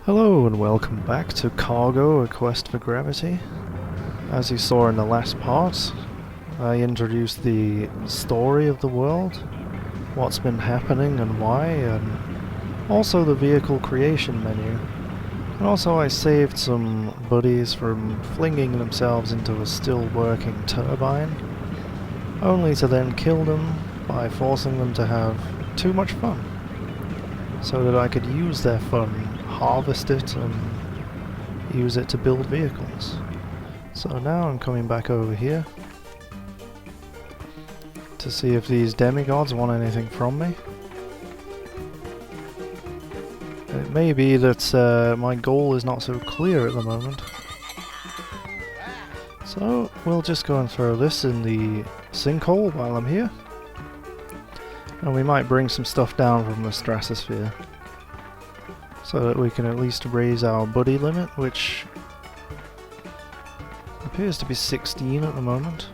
Hello and welcome back to Cargo, A Quest for Gravity. As you saw in the last part, I introduced the story of the world, what's been happening and why, and also the vehicle creation menu. And also I saved some buddies from flinging themselves into a still working turbine, only to then kill them by forcing them to have too much fun, so that I could use their fun, harvest it, and use it to build vehicles. So now I'm coming back over here to see if these demigods want anything from me. It may be that my goal is not so clear at the moment. So we'll just go and throw this in the sinkhole while I'm here. And we might bring some stuff down from the stratosphere, so that we can at least raise our buddy limit, which appears to be 16 at the moment.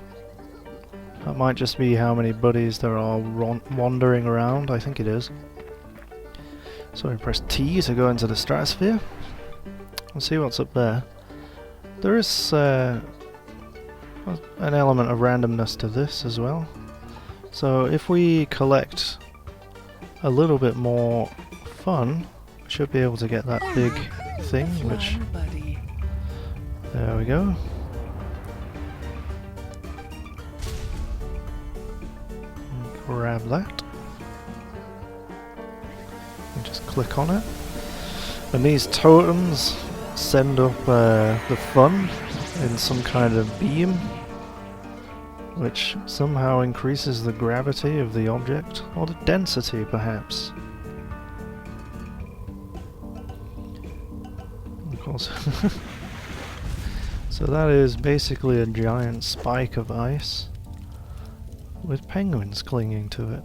That might just be how many buddies there are wandering around, I think it is. So we press T to go into the stratosphere and see what's up there. There is an element of randomness to this as well. So if we collect a little bit more fun, we should be able to get that big thing, which... There we go. Grab that. And just click on it. And these totems send up the fun in some kind of beam, which somehow increases the gravity of the object, or the density perhaps. Of course. So that is basically a giant spike of ice with penguins clinging to it.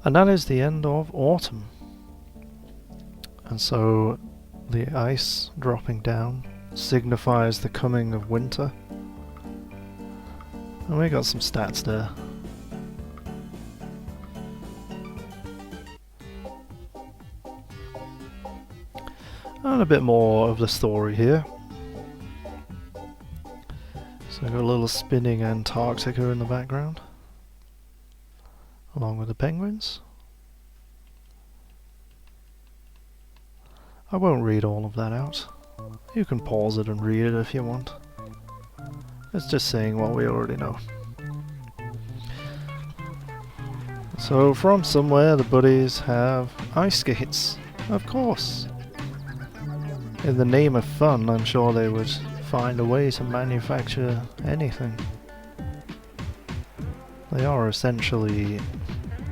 And that is the end of autumn. And so the ice dropping down signifies the coming of winter. And we got some stats there. And a bit more of the story here. So we've got a little spinning Antarctica in the background, along with the penguins. I won't read all of that out. You can pause it and read it if you want. It's just saying what we already know. So from somewhere the buddies have ice skates, of course. In the name of fun, I'm sure they would find a way to manufacture anything. They are essentially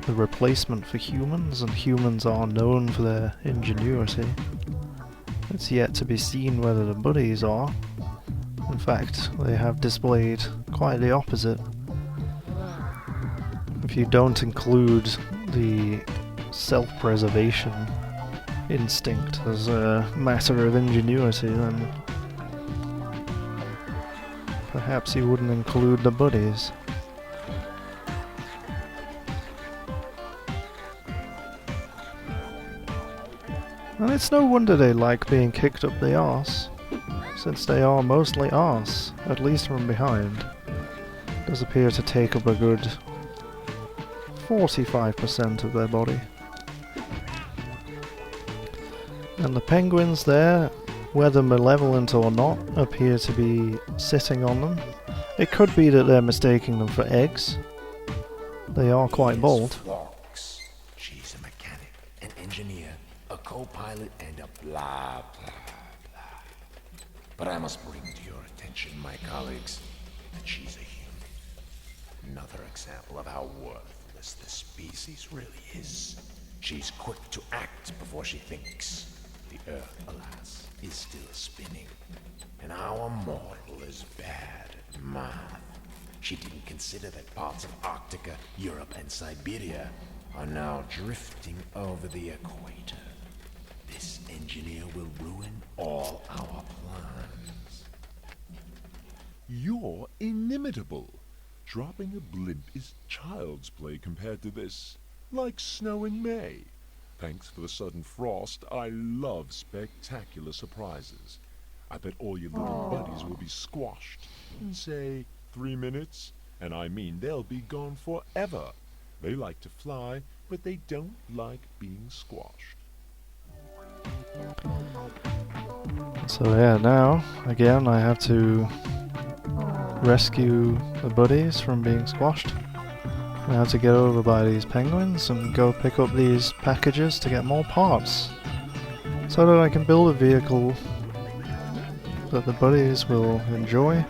the replacement for humans, and humans are known for their ingenuity. It's yet to be seen whether the buddies are. In fact, they have displayed quite the opposite. If you don't include the self-preservation instinct as a matter of ingenuity, then perhaps you wouldn't include the buddies. And it's no wonder they like being kicked up the arse, since they are mostly arse, at least from behind. It does appear to take up a good 45% of their body. And the penguins there, whether malevolent or not, appear to be sitting on them. It could be that they're mistaking them for eggs. They are quite bold. She's a mechanic, an engineer, a co-pilot, and a blah, blah, blah. But I must bring to your attention, my colleagues, that she's a human. Another example of how worthless this species really is. She's quick to act before she thinks. The Earth, alas, is still spinning, and our mortal is bad at math. She didn't consider that parts of Arctica, Europe, and Siberia are now drifting over the equator. This engineer will ruin all our plans. You're inimitable. Dropping a blimp is child's play compared to this. Like snow in May. Thanks for the sudden frost. I love spectacular surprises. I bet all your little buddies will be squashed in, say, 3 minutes. And I mean they'll be gone forever. They like to fly, but they don't like being squashed. So yeah, now, again, I have to rescue the buddies from being squashed. I have to get over by these penguins and go pick up these packages to get more parts, so that I can build a vehicle that the buddies will enjoy.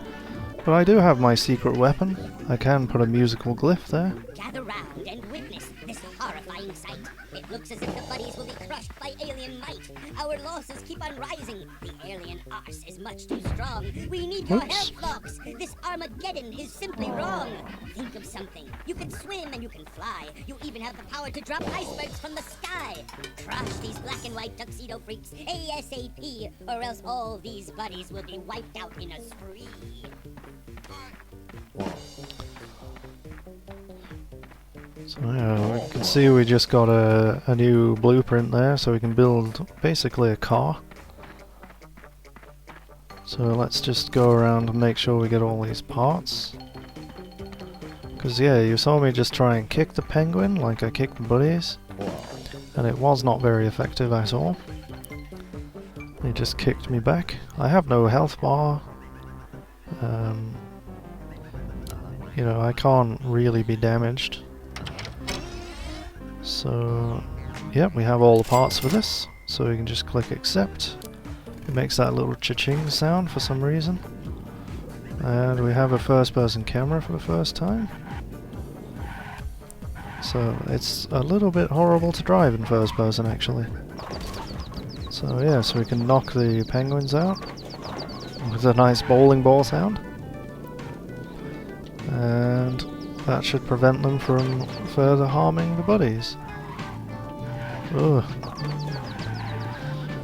But I do have my secret weapon. I can put a musical glyph there. Gather round and witness this horrifying sight. It looks as if the buddies will be crushed by alien might. Our losses keep on rising. The alien arse is much too strong. We need your help, folks. This Armageddon is simply wrong. Think of something. You can swim and you can fly. You even have the power to drop icebergs from the sky. Crush these black and white tuxedo freaks ASAP, or else all these buddies will be wiped out in a spree. So yeah, we can see we just got a new blueprint there, so we can build basically a car. So let's just go around and make sure we get all these parts. Because yeah, you saw me just try and kick the penguin like I kicked the buddies, and it was not very effective at all. He just kicked me back. I have no health bar. You know, I can't really be damaged. So, yep, we have all the parts for this, so we can just click accept. It makes that little cha-ching sound for some reason. And we have a first-person camera for the first time. So, it's a little bit horrible to drive in first person, actually. So yeah, so we can knock the penguins out with a nice bowling ball sound. And that should prevent them from further harming the buddies. Ugh.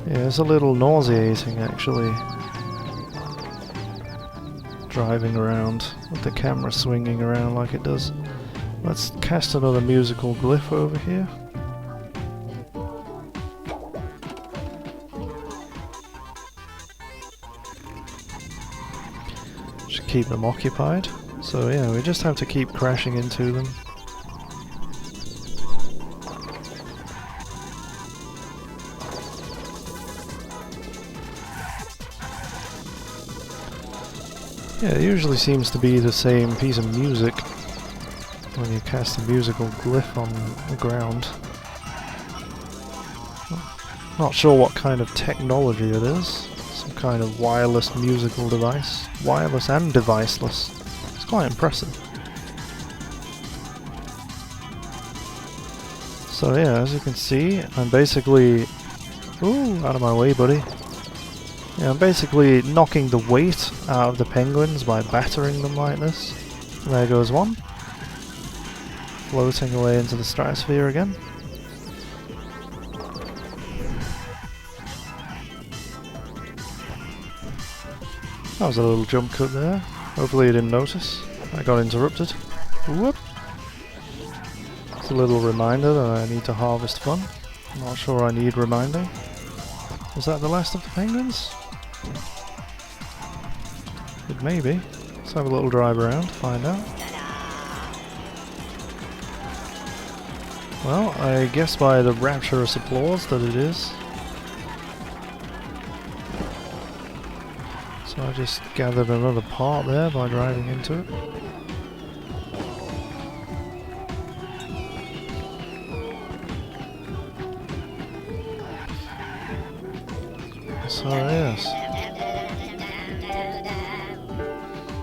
Yeah, it's a little nauseating actually, driving around with the camera swinging around like it does. Let's cast another musical glyph over here. Should keep them occupied. So yeah, we just have to keep crashing into them. Yeah, it usually seems to be the same piece of music when you cast a musical glyph on the ground. Not sure what kind of technology it is. Some kind of wireless musical device. Wireless and deviceless. It's quite impressive. So yeah, as you can see, I'm basically... Ooh, out of my way, buddy. Yeah, I'm basically knocking the weight out of the penguins by battering them like this. And there goes one. Floating away into the stratosphere again. That was a little jump cut there. Hopefully you didn't notice. I got interrupted. Whoop! It's a little reminder that I need to harvest fun. I'm not sure I need reminding. Is that the last of the penguins? It may be. Let's have a little drive around to find out. Well, I guess by the rapturous applause that it is. So I just gathered another part there by driving into it. So yes.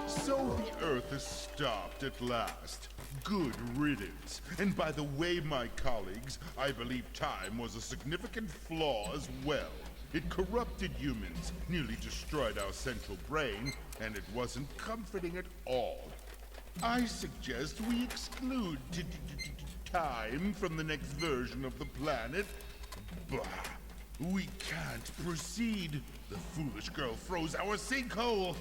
So the Earth is stopped at last. Good riddance. And by the way, my colleagues, I believe time was a significant flaw as well. It corrupted humans, nearly destroyed our central brain, and it wasn't comforting at all. I suggest we exclude time from the next version of the planet. Bah! We can't proceed. The foolish girl froze our sinkhole.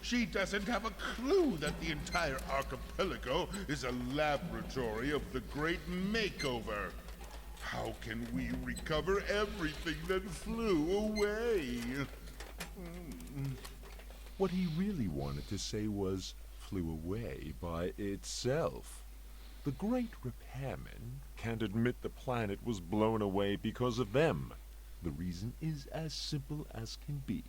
She doesn't have a clue that the entire archipelago is a laboratory of the Great Makeover. How can we recover everything that flew away? What he really wanted to say was, flew away by itself. The great repairmen can't admit the planet was blown away because of them. The reason is as simple as can be.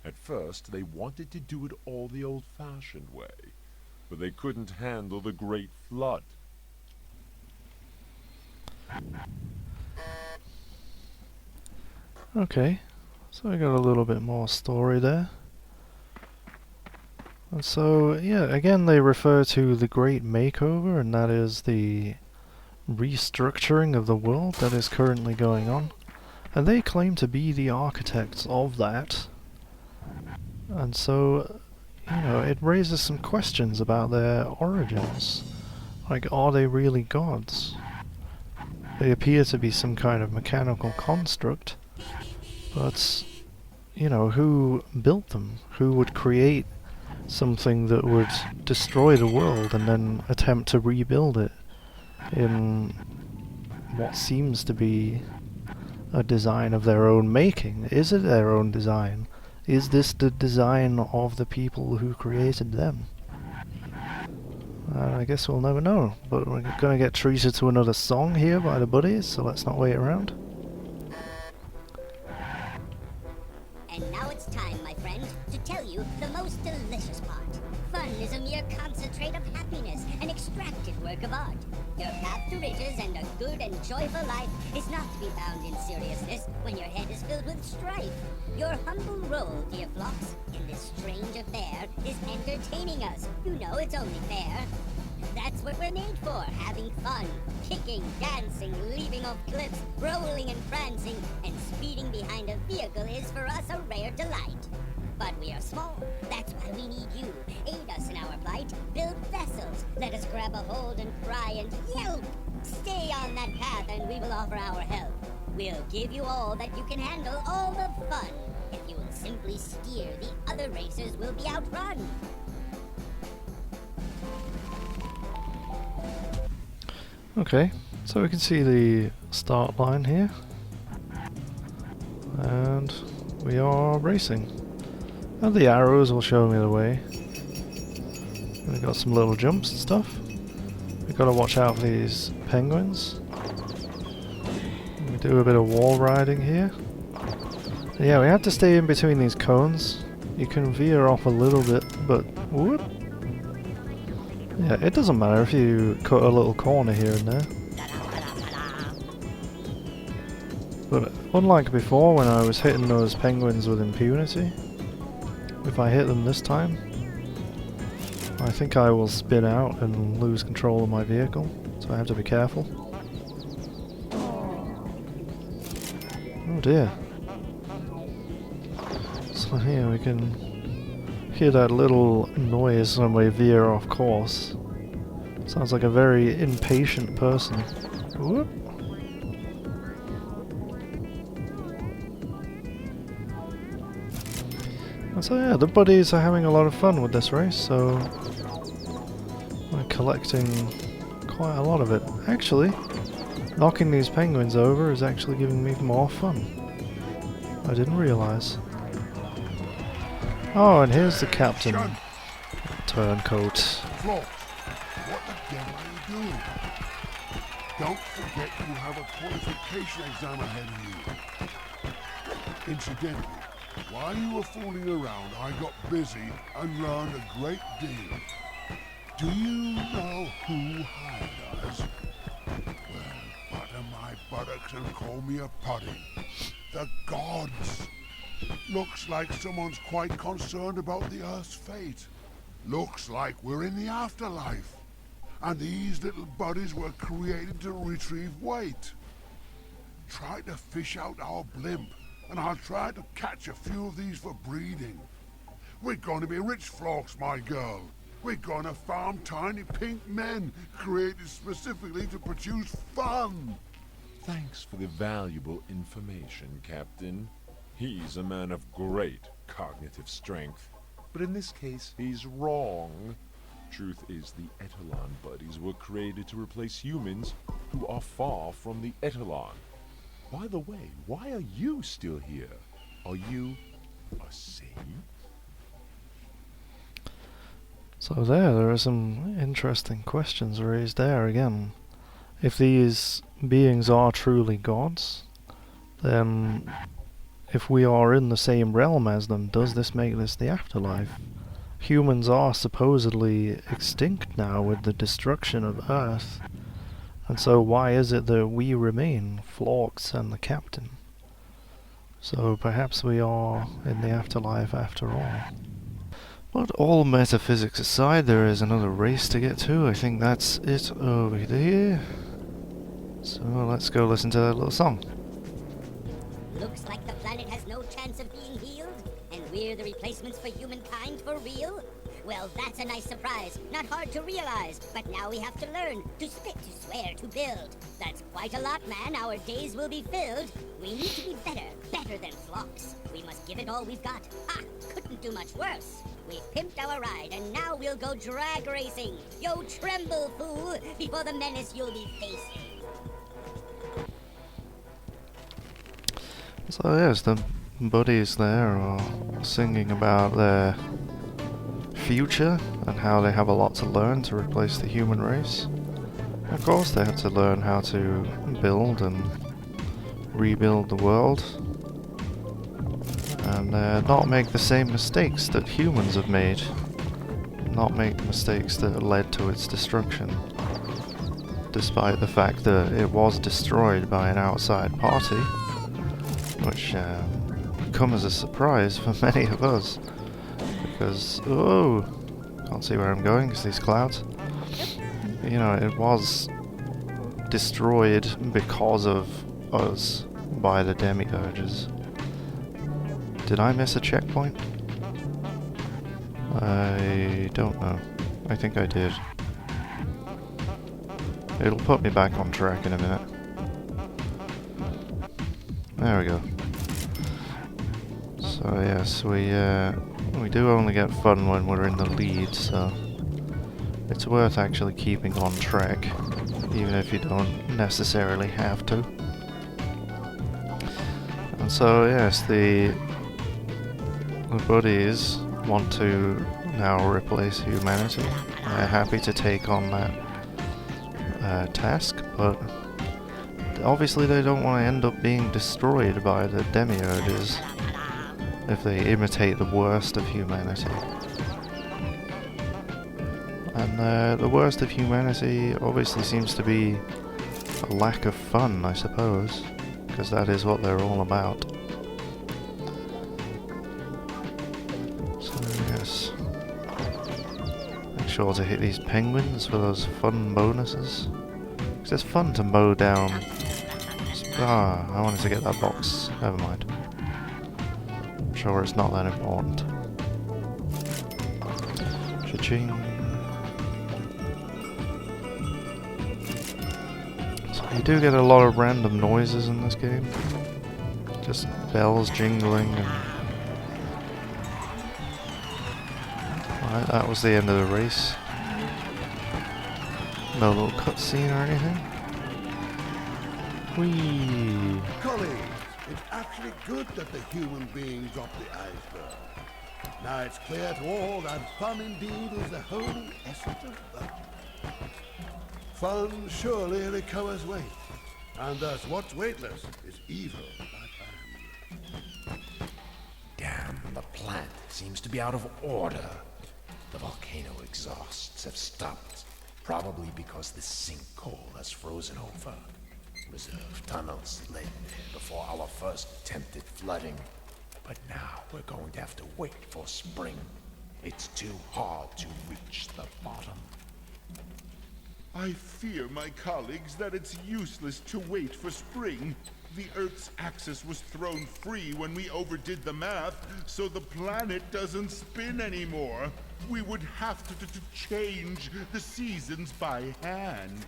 At first, they wanted to do it all the old-fashioned way, but they couldn't handle the Great Flood. Okay, so I got a little bit more story there. And so, yeah, again they refer to the Great Makeover, and that is the restructuring of the world that is currently going on. And they claim to be the architects of that. And so, you know, it raises some questions about their origins. Like, are they really gods? They appear to be some kind of mechanical construct, but, you know, who built them? Who would create something that would destroy the world and then attempt to rebuild it in what seems to be a design of their own making? Is it their own design? Is this the design of the people who created them? I guess we'll never know, but we're gonna get treated to another song here by the buddies, so let's not wait around. And now it's time, my friend, to tell you the most delicious part. Fun is a mere concentrate of happiness, an extracted work of art. Your path to riches and a good and joyful life is not to be found in seriousness when your head is filled with strife. Your humble role, dear flocks, in this strange affair is entertaining us. You know it's only fair. That's what we're made for, having fun. Kicking, dancing, leaping off cliffs, rolling and prancing, and speeding behind a vehicle is for us a rare delight. But we are small, that's why we need you. Aid us in our plight, build vessels, let us grab a hold and cry and yelp. Stay on that path and we will offer our help. We'll give you all that you can handle, all the fun. If you will simply steer, the other racers will be outrun. Okay, so we can see the start line here. And we are racing. And the arrows will show me the way. We got some little jumps and stuff. We gotta watch out for these penguins. We do a bit of wall riding here. And yeah, we have to stay in between these cones. You can veer off a little bit, but whoop. Yeah, it doesn't matter if you cut a little corner here and there. But unlike before when I was hitting those penguins with impunity, if I hit them this time, I think I will spin out and lose control of my vehicle, so I have to be careful. Oh dear. So here we can hear that little noise when we veer off course. Sounds like a very impatient person. Whoop. And so yeah, the buddies are having a lot of fun with this race, so we're collecting quite a lot of it. Actually, knocking these penguins over is actually giving me more fun. I didn't realise. Oh, and here's the captain. Turncoat. Flo, what the devil are you doing? Don't forget you have a qualification exam ahead of you. Incidentally, while you were fooling around, I got busy and learned a great deal. Do you know who hired us? Well, butter my buttocks and call me a putty. The gods. Looks like someone's quite concerned about the Earth's fate. Looks like we're in the afterlife. And these little buddies were created to retrieve weight. Try to fish out our blimp, and I'll try to catch a few of these for breeding. We're going to be rich flocks, my girl. We're going to farm tiny pink men, created specifically to produce fun. Thanks for the valuable information, Captain. He's a man of great cognitive strength. But in this case, he's wrong. Truth is, the Etalon buddies were created to replace humans who are far from the Etalon. By the way, why are you still here? Are you a saint? So there are some interesting questions raised there again. If these beings are truly gods, then if we are in the same realm as them, does this make this the afterlife? Humans are supposedly extinct now with the destruction of Earth, and so why is it that we remain, Phlox and the Captain? So perhaps we are in the afterlife after all. But all metaphysics aside, there is another race to get to. I think that's it over there. So let's go listen to that little song. Looks like the planet has no chance of being healed, and we're the replacements for humankind for real? Well, that's a nice surprise. Not hard to realize, but now we have to learn, to spit, to swear, to build. That's quite a lot, man. Our days will be filled. We need to be better than Phlox. We must give it all we've got. Ha! Couldn't do much worse. We pimped our ride, and now we'll go drag racing. Yo, tremble, fool, before the menace you'll be facing. So yes, the buddies there are singing about their future and how they have a lot to learn to replace the human race. Of course they have to learn how to build and rebuild the world and not make the same mistakes that humans have made, not make mistakes that led to its destruction, despite the fact that it was destroyed by an outside party, which come as a surprise for many of us, because, oh, can't see where I'm going because these clouds, you know, it was destroyed because of us by the demiurges. Did I miss a checkpoint? I don't know. I think I did. It'll put me back on track in a minute. There we go. So yes, we do only get fun when we're in the lead, so it's worth actually keeping on track, even if you don't necessarily have to. And so yes, the buddies want to now replace humanity. They're happy to take on that task, but obviously they don't want to end up being destroyed by the demiurges if they imitate the worst of humanity. And the worst of humanity obviously seems to be a lack of fun, I suppose, because that is what they're all about. So yes, make sure to hit these penguins for those fun bonuses, because it's fun to mow down. I wanted to get that box, never mind. I'm sure it's not that important. Cha-ching. So you do get a lot of random noises in this game. Just bells jingling and... Alright, that was the end of the race. No little cutscene or anything. Whee! Colleagues, it's actually good that the human being dropped the iceberg. Now it's clear to all that fun indeed is the whole essence of life. Fun surely recovers weight, and thus what's weightless is evil by hand. Damn, the plant seems to be out of order. The volcano exhausts have stopped, probably because the sinkhole has frozen over. Reserve tunnels led there before our first attempt at flooding. But now we're going to have to wait for spring. It's too hard to reach the bottom. I fear, my colleagues, that it's useless to wait for spring. The Earth's axis was thrown free when we overdid the math, so the planet doesn't spin anymore. We would have to change the seasons by hand.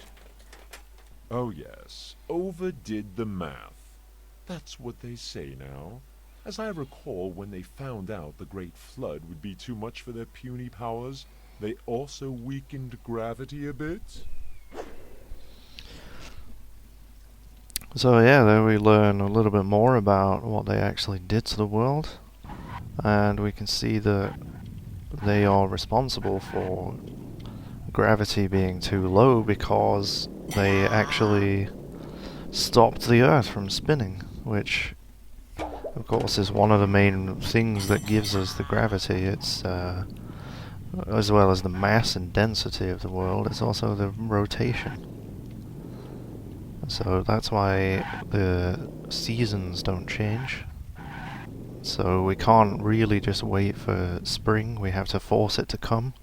Oh yes, overdid the math. That's what they say now. As I recall, when they found out the Great Flood would be too much for their puny powers, they also weakened gravity a bit. So yeah, there we learn a little bit more about what they actually did to the world, and we can see that they are responsible for gravity being too low because they actually stopped the Earth from spinning, which of course is one of the main things that gives us the gravity. It's as well as the mass and density of the world, it's also the rotation. So that's why the seasons don't change. So we can't really just wait for spring, we have to force it to come.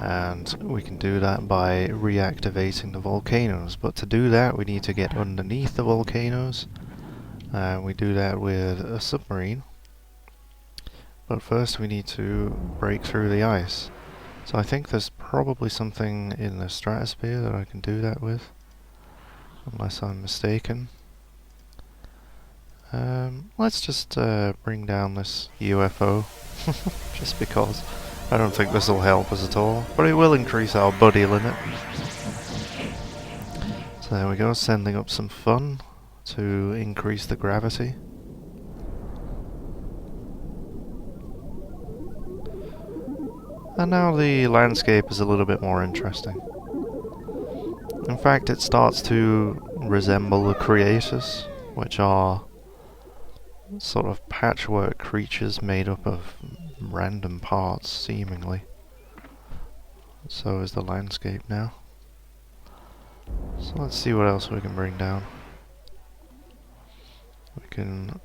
And we can do that by reactivating the volcanoes. But to do that we need to get underneath the volcanoes. And we do that with a submarine. But first we need to break through the ice. So I think there's probably something in the stratosphere that I can do that with. Unless I'm mistaken. Let's just bring down this UFO. Just because. I don't think this will help us at all. But it will increase our buddy limit. So there we go, sending up some fun to increase the gravity. And now the landscape is a little bit more interesting. In fact, it starts to resemble the creators, which are sort of patchwork creatures made up of random parts, seemingly. So is the landscape now. So let's see what else we can bring down. We can...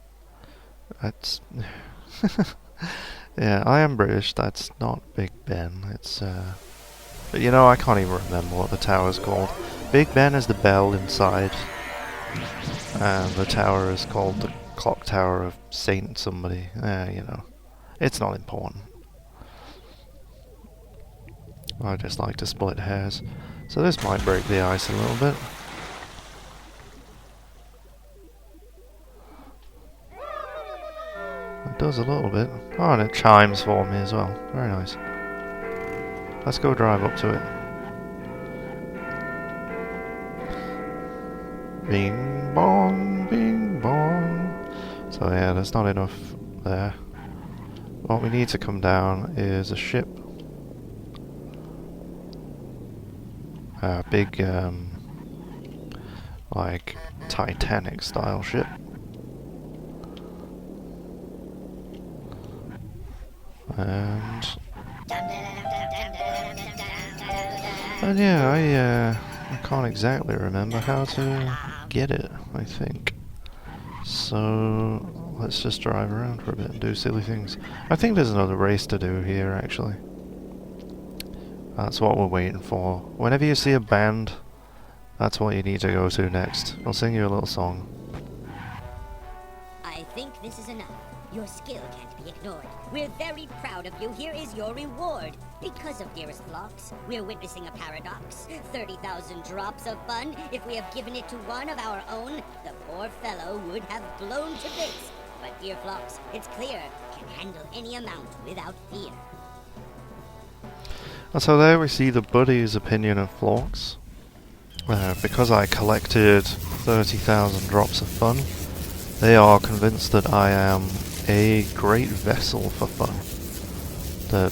That's... Yeah, I am British, that's not Big Ben, it's but you know, I can't even remember what the tower's called. Big Ben is the bell inside, and the tower is called the Clock Tower of Saint somebody. You know, it's not important. I just like to split hairs. So this might break the ice a little bit. It does a little bit. Oh, and it chimes for me as well. Very nice. Let's go drive up to it. Bing bong, bing bong. So yeah, there's not enough there. What we need to come down is a ship. A big, like, Titanic style ship. And yeah, I can't exactly remember how to get it, I think. So let's just drive around for a bit and do silly things. I think there's another race to do here, actually. That's what we're waiting for. Whenever you see a band, that's what you need to go to next. I'll sing you a little song. I think this is enough. Your skill can't be ignored. We're very proud of you. Here is your reward. Because of dearest flocks, we're witnessing a paradox. 30,000 drops of fun. If we have given it to one of our own, the poor fellow would have blown to bits. But dear flocks, it's clear, can handle any amount without fear. And so there we see the buddy's opinion of flocks. Because I collected 30,000 drops of fun, they are convinced that I am a great vessel for fun. That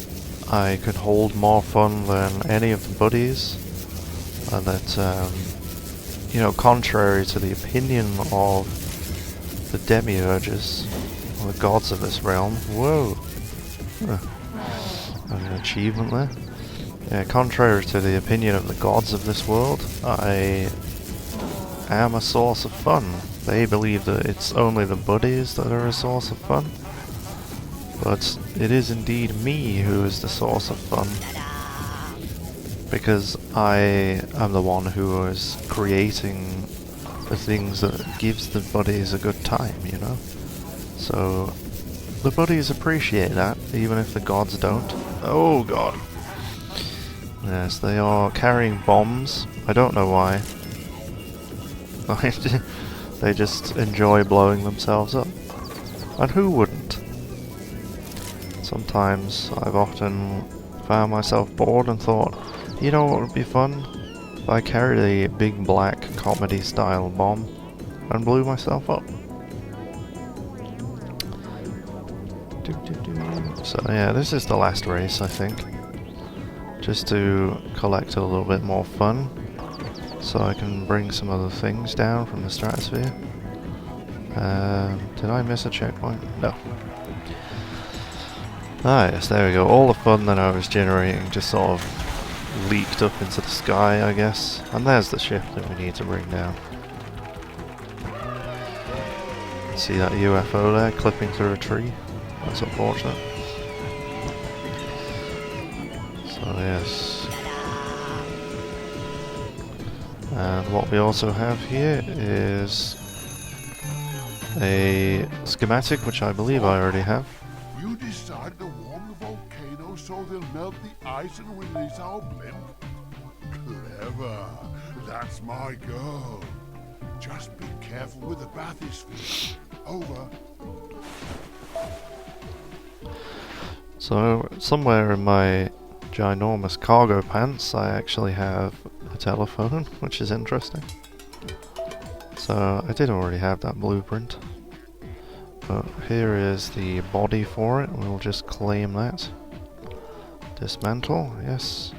I could hold more fun than any of the buddies. And that, you know, contrary to the opinion of the demiurges, or the gods of this realm. Whoa! An achievement there. Yeah, contrary to the opinion of the gods of this world, I am a source of fun. They believe that it's only the buddies that are a source of fun. But it is indeed me who is the source of fun. Because I am the one who is creating the things that gives the buddies a good time, you know? So, the buddies appreciate that, even if the gods don't. Oh god. Yes, they are carrying bombs. I don't know why. They just enjoy blowing themselves up. And who wouldn't? Sometimes I've often found myself bored and thought, you know what would be fun? I carried a big black comedy style bomb and blew myself up. So yeah, this is the last race, I think. Just to collect a little bit more fun, so I can bring some other things down from the stratosphere. Did I miss a checkpoint? No. Ah yes, there we go. All the fun that I was generating just sort of leaked up into the sky, I guess. And there's the ship that we need to bring down. See that UFO there clipping through a tree? That's unfortunate. So yes. And what we also have here is a schematic, which I believe I already have. You decided to warm the volcano so they'll melt the ice and release our blimp? Clever. That's my goal. Just be careful with the bathysphere. Over. So, somewhere in my ginormous cargo pants, I actually have a telephone, which is interesting. So, I did already have that blueprint. But here is the body for it, we'll just claim that. Dismantle, yes.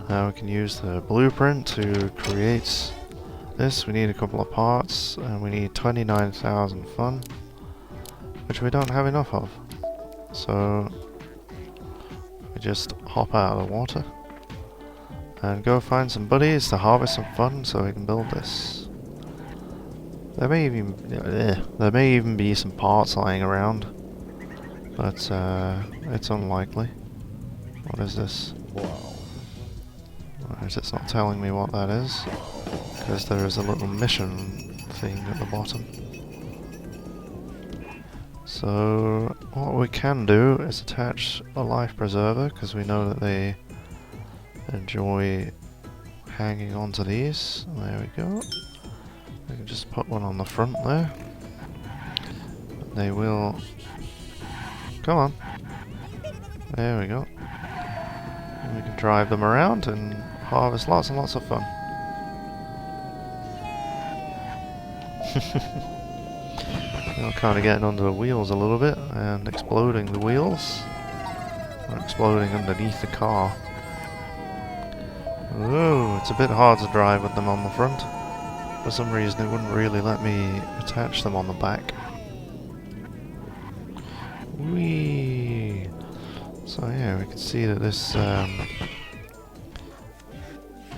Now we can use the blueprint to create this. We need a couple of parts, and we need 29,000 fun, which we don't have enough of. So we just hop out of the water and go find some buddies to harvest some fun so we can build this. There may even be some parts lying around, but it's unlikely. What is this? Alright, it's not telling me what that is, because there is a little mission thing at the bottom. So what we can do is attach a life preserver, because we know that they enjoy hanging onto these. There we go. We can just put one on the front there. They will... Come on. There we go. And we can drive them around and harvest lots and lots of fun. They're kind of getting under the wheels a little bit and exploding the wheels. Or exploding underneath the car. Ooh, it's a bit hard to drive with them on the front. For some reason it wouldn't really let me attach them on the back. Whee! So yeah, we can see that this...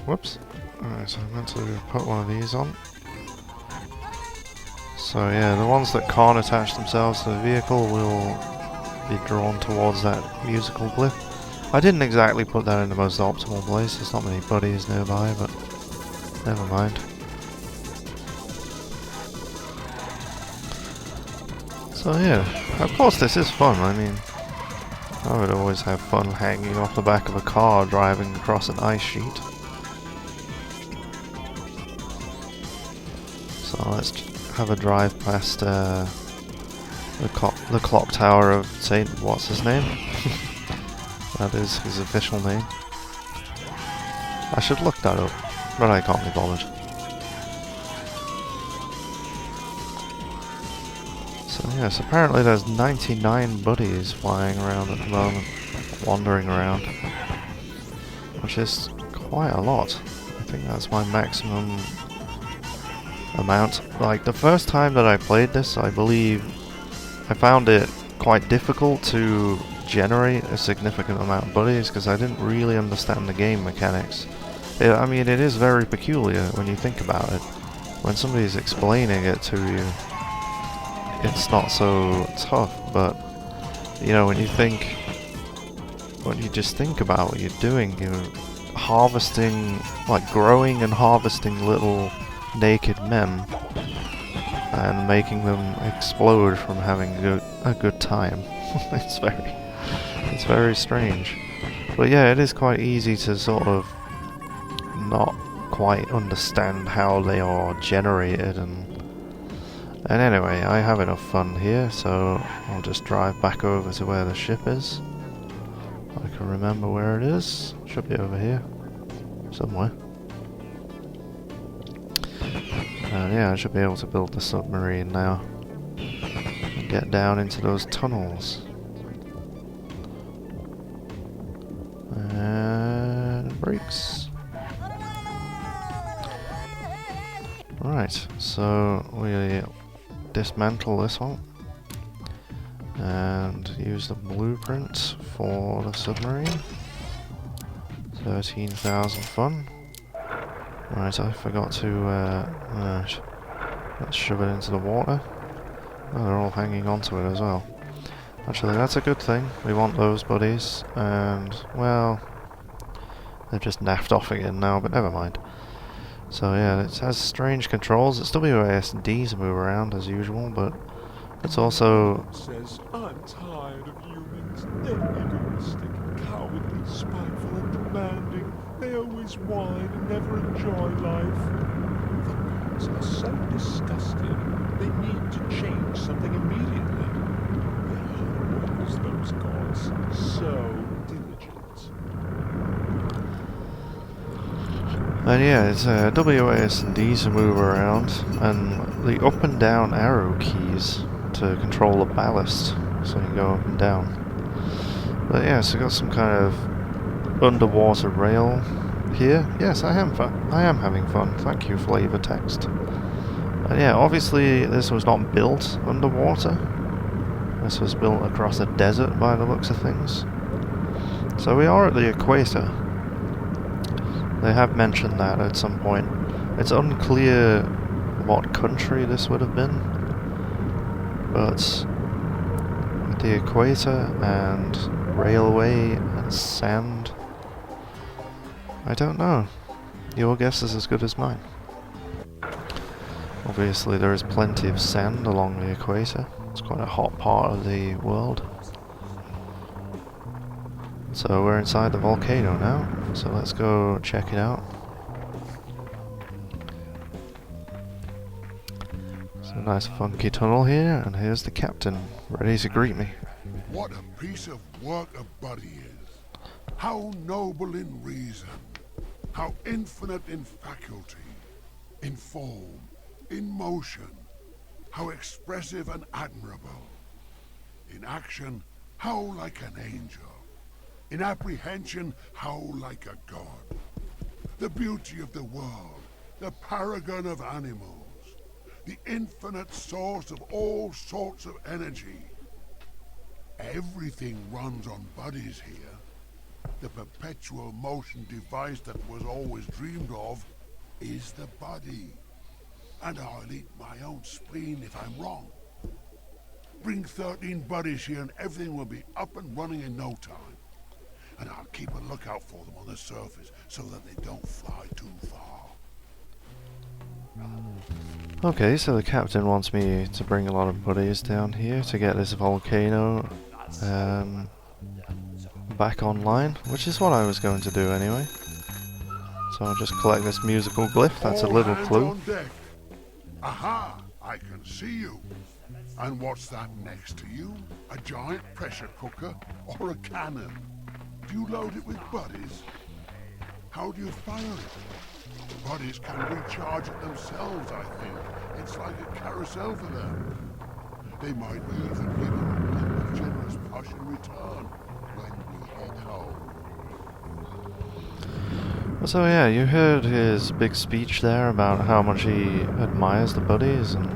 Whoops. Alright, so I meant to put one of these on. So yeah, the ones that can't attach themselves to the vehicle will be drawn towards that musical glyph. I didn't exactly put that in the most optimal place, there's not many buddies nearby, but never mind. So yeah, of course this is fun. I mean, I would always have fun hanging off the back of a car driving across an ice sheet. So let's have a drive past the clock tower of Saint what's his name? That is his official name. I should look that up, but I can't be bothered. So yes, apparently there's 99 buddies flying around at the moment, wandering around, which is quite a lot. I think that's my maximum amount. Like, the first time that I played this, I believe I found it quite difficult to generate a significant amount of buddies because I didn't really understand the game mechanics. I mean, it is very peculiar when you think about it. When somebody's explaining it to you, it's not so tough, but you know, when you just think about what you're doing, you're harvesting, like growing and harvesting little naked men and making them explode from having a good time. It's very strange. But yeah, it is quite easy to sort of not quite understand how they are generated, and anyway, I have enough fun here, so I'll just drive back over to where the ship is. I can remember where it is. Should be over here somewhere. Yeah, I should be able to build the submarine now. Get down into those tunnels. And brakes. Right, so we dismantle this one and use the blueprint for the submarine. 13,000 fun. Right, I forgot to let's shove it into the water. Oh, they're all hanging onto it as well. Actually, that's a good thing. We want those buddies, and, well, they've just naffed off again now, but never mind. So yeah, it has strange controls. It's WASD to move around as usual, but it's also... Says, I'm tired of humans. They're egoistic, cowardly, spiteful, and demanding. They always whine and never enjoy life. The gods are so disgusting. They need to change something immediately. They're hard workers, those gods. So diligent. And yeah, it's WASD to move around, and the up and down arrow keys to control the ballast, so you can go up and down. But yeah, so got some kind of underwater rail here. Yes, I am having fun. Thank you, flavor text. And yeah, obviously this was not built underwater. This was built across a desert by the looks of things. So we are at the equator. They have mentioned that at some point. It's unclear what country this would have been, but the equator and railway and sand, I don't know. Your guess is as good as mine. Obviously there is plenty of sand along the equator. It's quite a hot part of the world. So we're inside the volcano now, so let's go check it out. It's a nice funky tunnel here, and here's the captain, ready to greet me. What a piece of work a buddy is. How noble in reason. How infinite in faculty. In form. In motion. How expressive and admirable. In action, how like an angel. In apprehension, how like a god. The beauty of the world, the paragon of animals, the infinite source of all sorts of energy. Everything runs on buddies here. The perpetual motion device that was always dreamed of is the buddy. And I'll eat my own spleen if I'm wrong. Bring 13 buddies here and everything will be up and running in no time. And I'll keep a lookout for them on the surface so that they don't fly too far. Okay, so the captain wants me to bring a lot of buddies down here to get this volcano back online, which is what I was going to do anyway. So I'll just collect this musical glyph, that's a All little hands clue. on deck. Aha! I can see you. And what's that next to you? A giant pressure cooker or a cannon? Do you load it with buddies? How do you fire it? Buddies can recharge it themselves, I think. It's like a carousel for them. They might even give a lump of generous push in return when we head home. So yeah, you heard his big speech there about how much he admires the buddies, and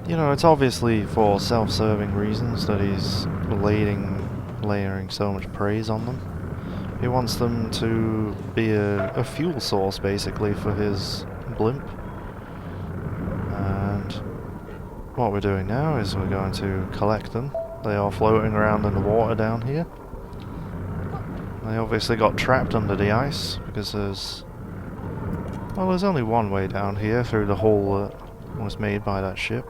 you know, it's obviously for self-serving reasons that he's layering so much praise on them. He wants them to be a fuel source, basically, for his blimp. And what we're doing now is we're going to collect them. They are floating around in the water down here. They obviously got trapped under the ice, because there's only one way down here through the hole that was made by that ship.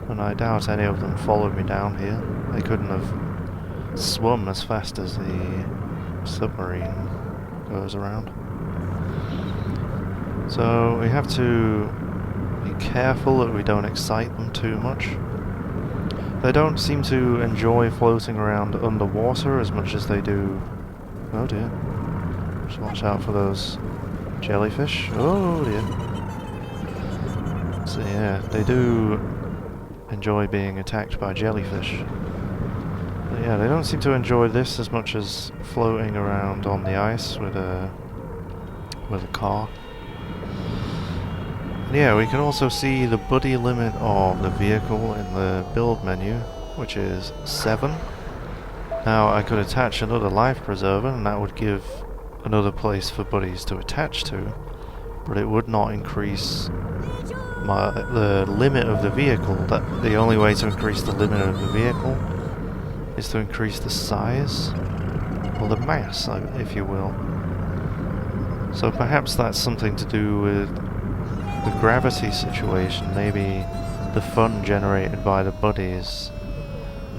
And I doubt any of them followed me down here. They couldn't have swum as fast as the submarine goes around. So we have to be careful that we don't excite them too much. They don't seem to enjoy floating around underwater as much as they do... Oh dear. Just watch out for those jellyfish. Oh dear. So yeah, they do enjoy being attacked by jellyfish. But yeah, they don't seem to enjoy this as much as floating around on the ice with a car. And yeah, we can also see the buddy limit of the vehicle in the build menu, which is 7. Now I could attach another life preserver and that would give another place for buddies to attach to, but it would not increase the limit of the vehicle. That the only way to increase the limit of the vehicle is to increase the size, or the mass, if you will. So perhaps that's something to do with the gravity situation. Maybe the fun generated by the buddies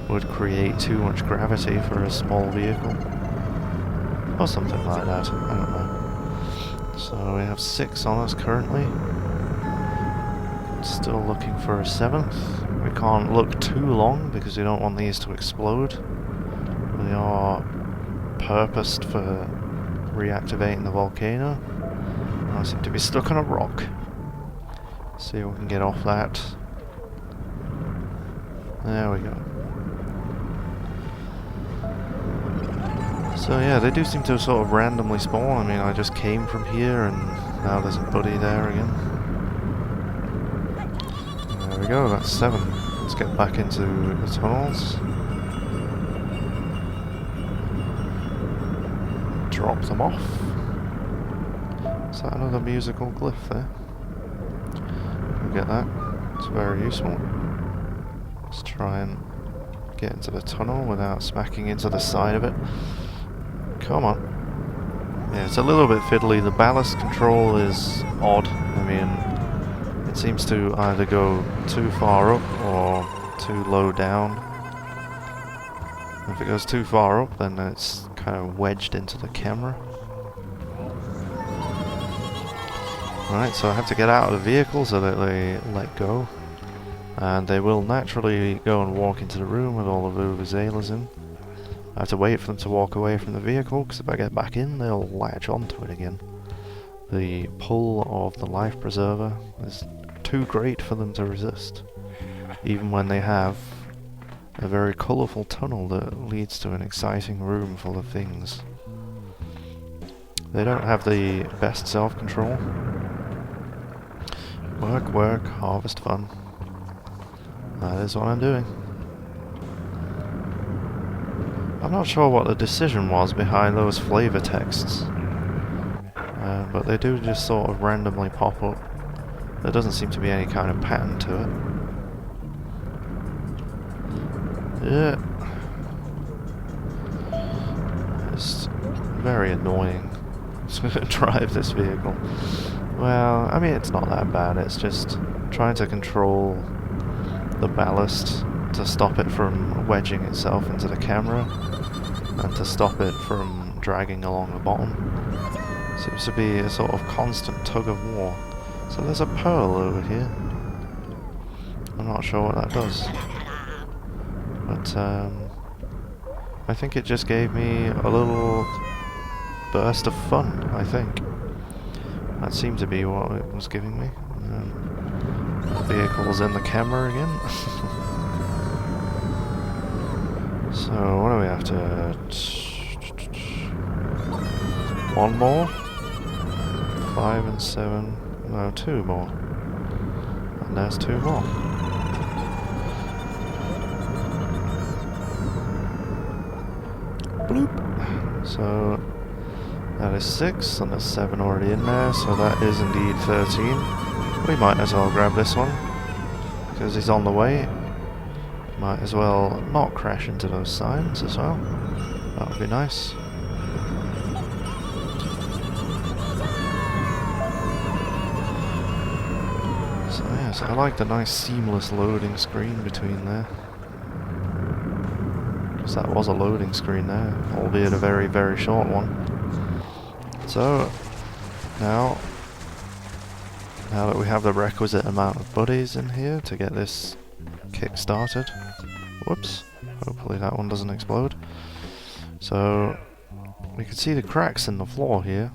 would create too much gravity for a small vehicle. Or something like that, I don't know. So we have 6 on us currently. Still looking for a 7th. We can't look too long because we don't want these to explode. They are purposed for reactivating the volcano. I seem to be stuck on a rock. See if we can get off that. There we go. So yeah, they do seem to sort of randomly spawn. I mean, I just came from here and now there's a buddy there again. There we go, that's 7. Let's get back into the tunnels. Drop them off. Is that another musical glyph there? We'll get that. It's very useful. Let's try and get into the tunnel without smacking into the side of it. Come on. Yeah, it's a little bit fiddly. The ballast control is odd. I mean, it seems to either go too far up or too low down. If it goes too far up, then it's kind of wedged into the camera. Right, so I have to get out of the vehicle so that they let go. And they will naturally go and walk into the room with all of the Vuvuzelas in. I have to wait for them to walk away from the vehicle, because if I get back in, they'll latch onto it again. The pull of the life preserver is too great for them to resist, even when they have a very colourful tunnel that leads to an exciting room full of things. They don't have the best self-control. Work, work, harvest fun. That is what I'm doing. I'm not sure what the decision was behind those flavor texts, but they do just sort of randomly pop up. There doesn't seem to be any kind of pattern to it. Yeah. It's very annoying to drive this vehicle. Well, I mean, it's not that bad. It's just trying to control the ballast to stop it from wedging itself into the camera and to stop it from dragging along the bottom. Seems to be a sort of constant tug of war. So there's a pearl over here. I'm not sure what that does, but I think it just gave me a little burst of fun, I think. That seemed to be what it was giving me. The vehicle's in the camera again. So, what do we have to... 1 more? 5 and 7... No, 2 more. And there's 2 more. Bloop! So, that is 6, and there's 7 already in there, so that is indeed 13. We might as well grab this one, because he's on the way. Might as well not crash into those signs as well. That would be nice. So yes, I like the nice seamless loading screen between there. Because that was a loading screen there, albeit a very, very short one. So, now that we have the requisite amount of buddies in here to get this kick-started. Whoops. Hopefully that one doesn't explode. So, we can see the cracks in the floor here.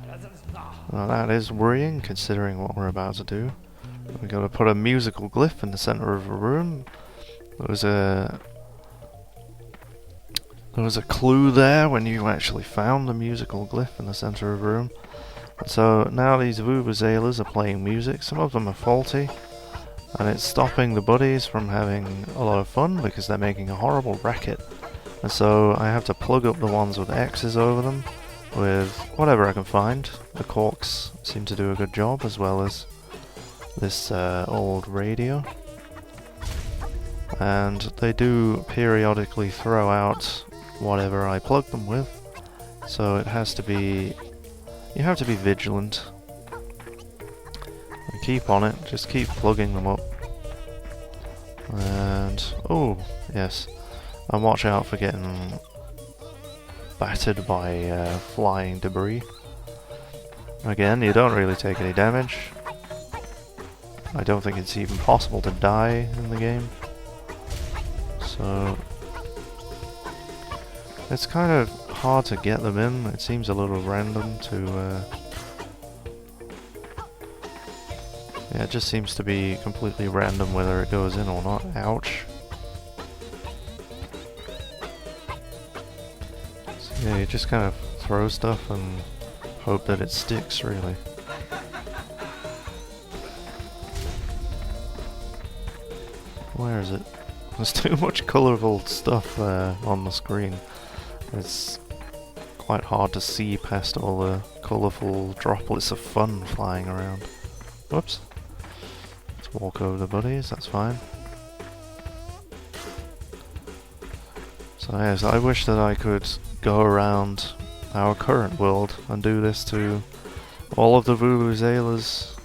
Now that is worrying, considering what we're about to do. We gotta put a musical glyph in the center of a room. There was a clue there when you actually found the musical glyph in the center of a room. And so now these vuvuzelas are playing music. Some of them are faulty, and it's stopping the buddies from having a lot of fun because they're making a horrible racket. And so I have to plug up the ones with X's over them with whatever I can find. The corks seem to do a good job, as well as this old radio. And they do periodically throw out whatever I plug them with, so it has to be, you have to be vigilant and keep on it, just keep plugging them up. And oh yes, and watch out for getting battered by flying debris. Again, you don't really take any damage. I don't think it's even possible to die in the game, so it's kind of hard to get them in. It seems a little random to yeah, it just seems to be completely random whether it goes in or not. Ouch. So yeah, you just kind of throw stuff and hope that it sticks, really. Where is it? There's too much colourful stuff on the screen. It's quite hard to see past all the colourful droplets of fun flying around. Whoops. Let's walk over the buddies, that's fine. So yes, I wish that I could go around our current world and do this to all of the vuvuzelas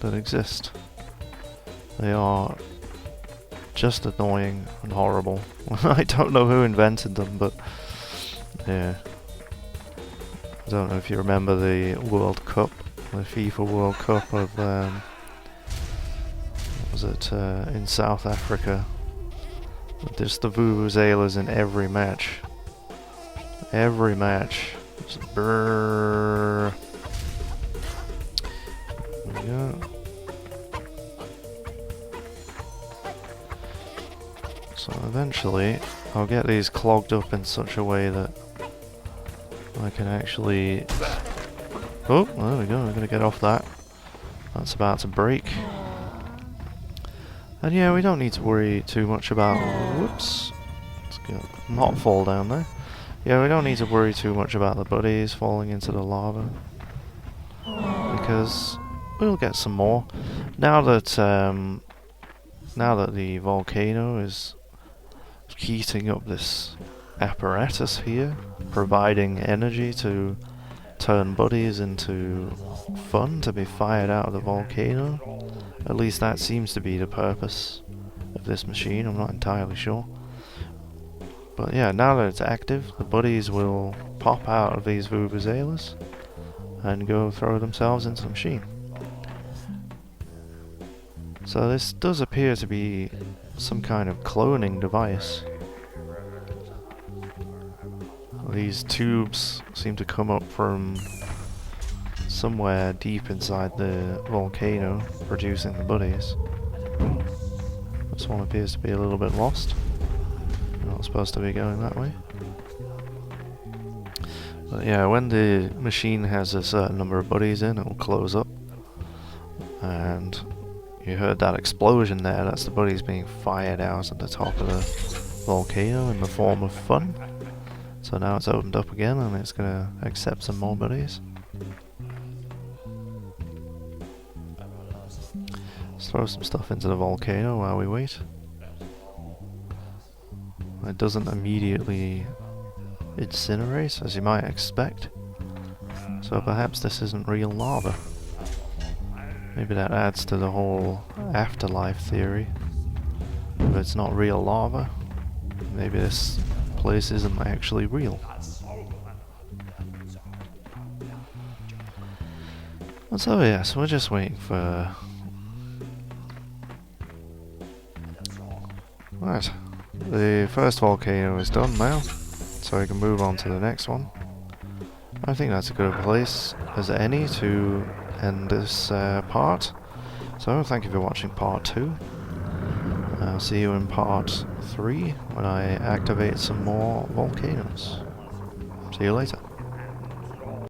that exist. They are just annoying and horrible. I don't know who invented them, but yeah. I don't know if you remember the World Cup, the FIFA World Cup of, what was it, in South Africa. Just the vuvuzelas in every match. Every match. Just brrrr. There we go. So eventually I'll get these clogged up in such a way that I can actually... Oh, there we go, I'm gonna get off that. That's about to break. And yeah, we don't need to worry too much about... Whoops. Let's go. Not fall down there. Yeah, we don't need to worry too much about the buddies falling into the lava, because we'll get some more. Now that the volcano is heating up this apparatus here, providing energy to turn buddies into fun to be fired out of the volcano. At least that seems to be the purpose of this machine, I'm not entirely sure. But yeah, now that it's active, the buddies will pop out of these vuvuzelas and go throw themselves into the machine. So this does appear to be some kind of cloning device. These tubes seem to come up from somewhere deep inside the volcano, producing the buddies. This one appears to be a little bit lost. We're not supposed to be going that way. But yeah, when the machine has a certain number of buddies in, it will close up. And you heard that explosion there, that's the buddies being fired out at the top of the volcano in the form of fun. So now it's opened up again and it's going to accept some more buddies. Let's throw some stuff into the volcano while we wait. It doesn't immediately incinerate, as you might expect. So perhaps this isn't real lava. Maybe that adds to the whole afterlife theory. If it's not real lava, maybe this place isn't actually real. And so yes, we're just waiting for... Right, the first volcano is done now, so we can move on to the next one. I think that's a good place as any to end this part. So, thank you for watching part 2. I'll see you in part 3 when I activate some more volcanoes. See you later.